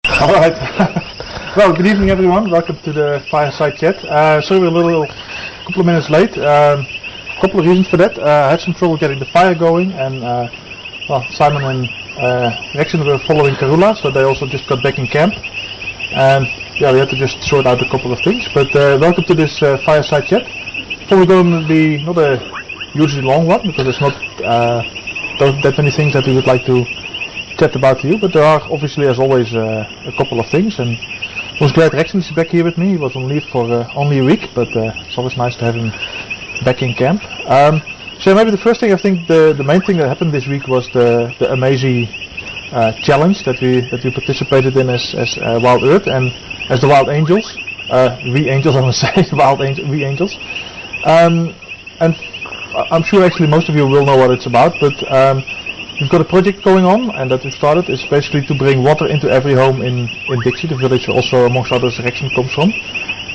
Alright. Well, good evening everyone. Welcome to the Fireside Chat. Sorry we're a couple of minutes late. Couple of reasons for that. I had some trouble getting the fire going, and Simon and Rexen were following Karula, so they also just got back in camp. And yeah, we had to just sort out a couple of things. But welcome to this Fireside Chat. Probably going to be not a hugely long one, because there's not that many things that we would like to chat about to you, but there are obviously, as always, a couple of things. And I was glad Rexen is back here with me. He was on leave for only a week, but it's always nice to have him back in camp. So maybe the first thing, I think the main thing that happened this week was the amazing challenge that we participated in as Wild Earth and as the Wild Angels. We Angels, I must say, we Angels. And I'm sure actually most of you will know what it's about, but we've got a project going on, and that we've started is basically to bring water into every home in Dixie, the village also amongst others Rexen comes from.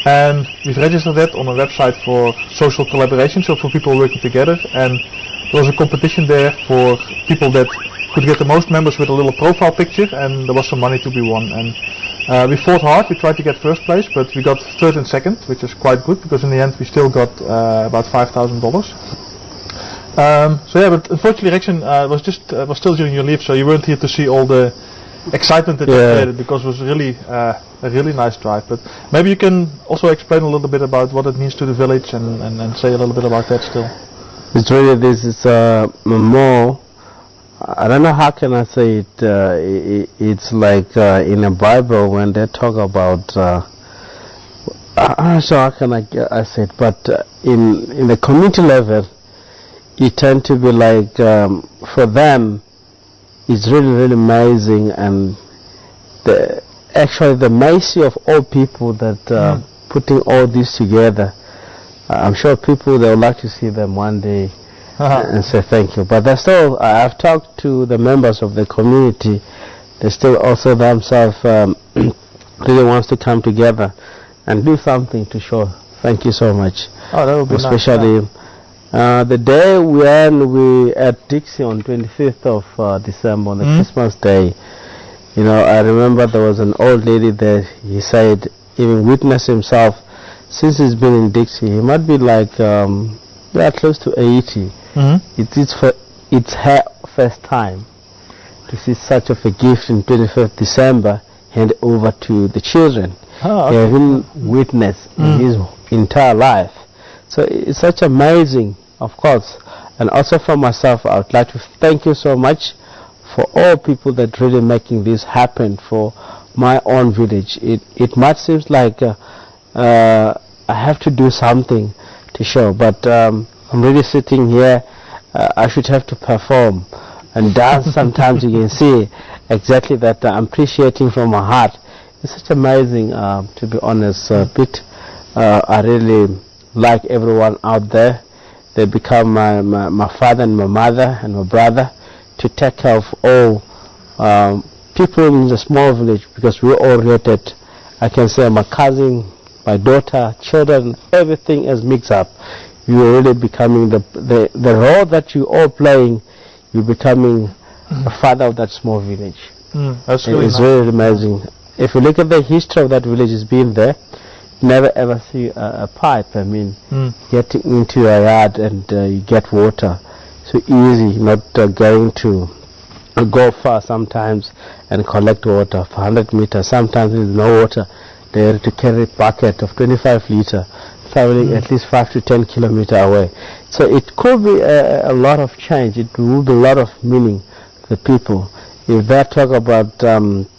And we've registered that on a website for social collaboration, so for people working together. And there was a competition there for people that could get the most members with a little profile picture, and there was some money to be won. And we fought hard. We tried to get first place, but we got third and second, which is quite good, because in the end we still got about $5,000. So yeah, but unfortunately Rexen was still during your leave, so you weren't here to see all the excitement that you created, because it was really a really nice drive. But maybe you can also explain a little bit about what it means to the village, and say a little bit about that still. It's really, this is more, I don't know how can I say it, it's like in the Bible when they talk about, I'm not sure how can I say it, but in the community level, it tend to be like, for them, it's really amazing, and actually the mercy of all people that putting all this together. I'm sure people, they would like to see them one day and say thank you. But they're still, I've talked to the members of the community, they still also themselves really wants to come together and do something to show thank you so much. Oh, that would be especially nice. The day when we at Dixie on 25th of December, on the Christmas day, you know, I remember there was an old lady there. He said, even witness himself, since he's been in Dixie, he might be like close to 80. It's her first time to see such of a gift in 25th December hand over to the children. Oh, okay. He hasn't witnessed in his entire life. So it's such amazing, of course. And also for myself, I would like to thank you so much for all people that really making this happen for my own village. It might seem like I have to do something to show, but I'm really sitting here. I should have to perform and dance. Sometimes you can see exactly that I'm appreciating from my heart. It's such amazing, to be honest, Pete. I really like everyone out there. They become my father and my mother and my brother, to take care of all people in the small village, because we're all related. I can say my cousin, my daughter, children, everything is mixed up. You are really becoming the role that you all playing. You're becoming a father of that small village. That's really it's nice. really amazing. If you look at the history of that village, has been there. Never ever see a pipe. I mean, getting into your yard and you get water so easy, not going to go far sometimes and collect water for 100 meters. Sometimes there's no water. They have to carry a bucket of 25 liter, traveling at least 5 to 10 kilometers away. So it could be a lot of change. It will be a lot of meaning to the people. If they talk about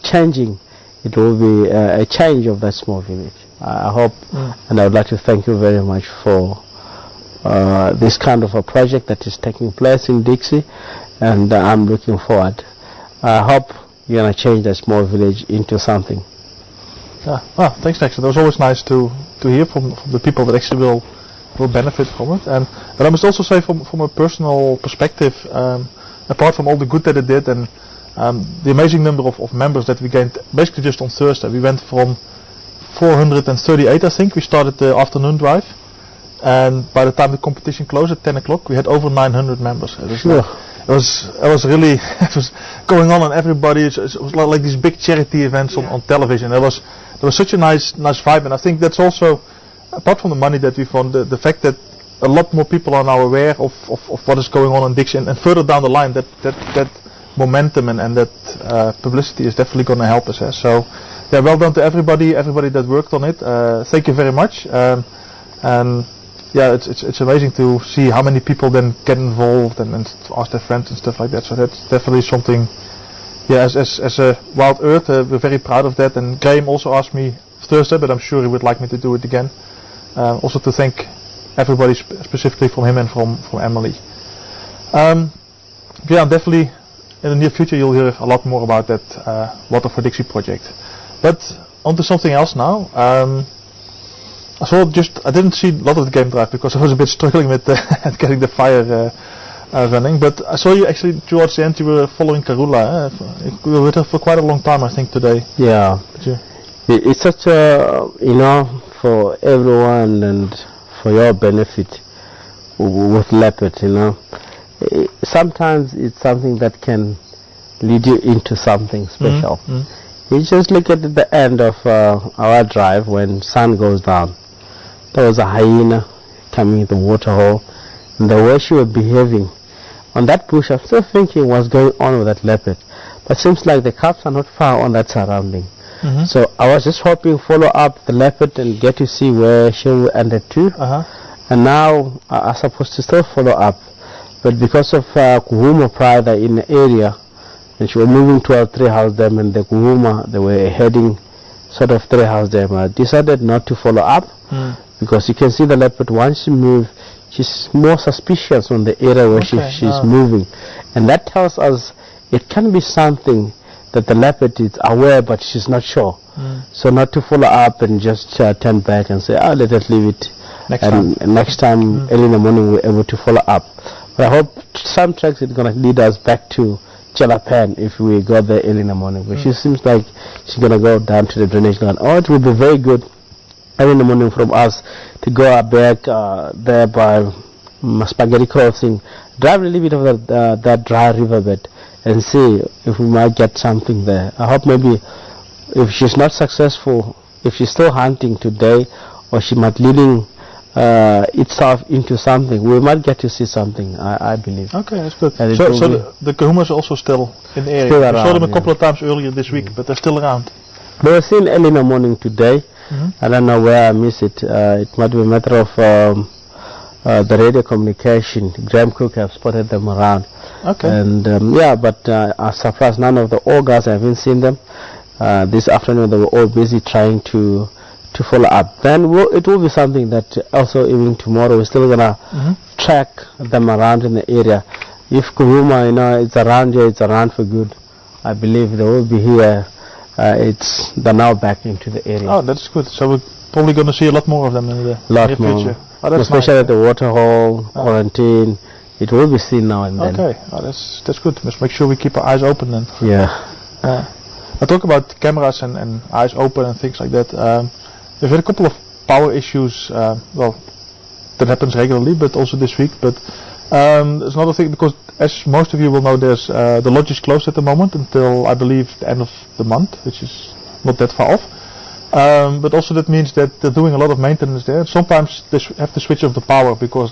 changing, it will be a change of that small village. I hope, and I would like to thank you very much for this kind of a project that is taking place in Dixie, and I'm looking forward. I hope you're going to change that small village into something. Thanks, Rexen. It was always nice to hear from the people that actually will benefit from it. And I must also say, from a personal perspective, apart from all the good that it did, and the amazing number of members that we gained basically just on Thursday. We went from 438, I think. We started the afternoon drive, and by the time the competition closed at 10 o'clock, we had over 900 members. was really it was going on, and everybody. It was like these big charity events on television. There was such a nice vibe, and I think that's also, apart from the money that we found, the fact that a lot more people are now aware of what is going on in Dixie, and further down the line that momentum and that publicity is definitely going to help us. So yeah, well done to everybody that worked on it. Thank you very much. And yeah, it's amazing to see how many people then get involved and ask their friends and stuff like that. So that's definitely something. Yeah, as a Wild Earth, we're very proud of that. And Graham also asked me Thursday, but I'm sure he would like me to do it again. Also to thank everybody, specifically from him and from Emily. Yeah, definitely in the near future you'll hear a lot more about that Water for Dixie project. But on to something else now. I didn't see a lot of the game drive because I was a bit struggling with getting the fire running. But I saw you actually towards the end. You were following Karula. You were with her for quite a long time, I think, today. Yeah. It's such a, for everyone and for your benefit with leopard, sometimes it's something that can lead you into something special. You just look at the end of our drive when sun goes down. There was a hyena coming in the water hole, and the way she was behaving on that bush, I'm still thinking what's going on with that leopard. But seems like the cubs are not far on that surrounding. So I was just hoping follow up the leopard and get to see where she will end at too. And now I'm supposed to still follow up, but because of Kuhuma pride in the area, and she was moving toward 3 House Dam, and the Kuhuma, they were heading sort of 3 House Dam. I decided not to follow up because you can see the leopard, once she moves, she's more suspicious on the area where she's moving, and that tells us it can be something that the leopard is aware but she's not sure. So not to follow up and just turn back and say, let us leave it. Next time early in the morning we're able to follow up. But I hope some tracks it's going to lead us back to Jalapan if we go there early in the morning. But she seems like she's going to go down to the drainage line. Or it would be very good early in the morning from us to go back there by Spaghetti Crossing, drive a little bit of that dry riverbed and see if we might get something there. I hope maybe if she's not successful, if she's still hunting today, or she might leading itself into something, we might get to see something, I believe. Okay, that's good. So the Kahumas are also still in the area. Still around, I saw them a couple of times earlier this week, but they're still around. They were seen early in the morning today. I don't know where I missed it. It might be a matter of the radio communication. Graham Cook have spotted them around. Okay. And but I was surprised none of the augurs, I haven't seen them. This afternoon they were all busy trying to follow up. Then it will be something that also even tomorrow we're still gonna track them around in the area. If Kuhuma, it's around here, it's around for good. I believe they will be here. They're now back into the area. Oh, that's good. So we're probably going to see a lot more of them in the near future. Oh, especially at the waterhole, quarantine. It will be seen now and then. Okay, that's good. Let's make sure we keep our eyes open then. Yeah. I talk about cameras and eyes open and things like that. We've had a couple of power issues. That happens regularly, but also this week. But there's another thing, because as most of you will know, there's the lodge is closed at the moment until I believe the end of the month, which is not that far off. But also that means that they're doing a lot of maintenance there. Sometimes they have to switch off the power because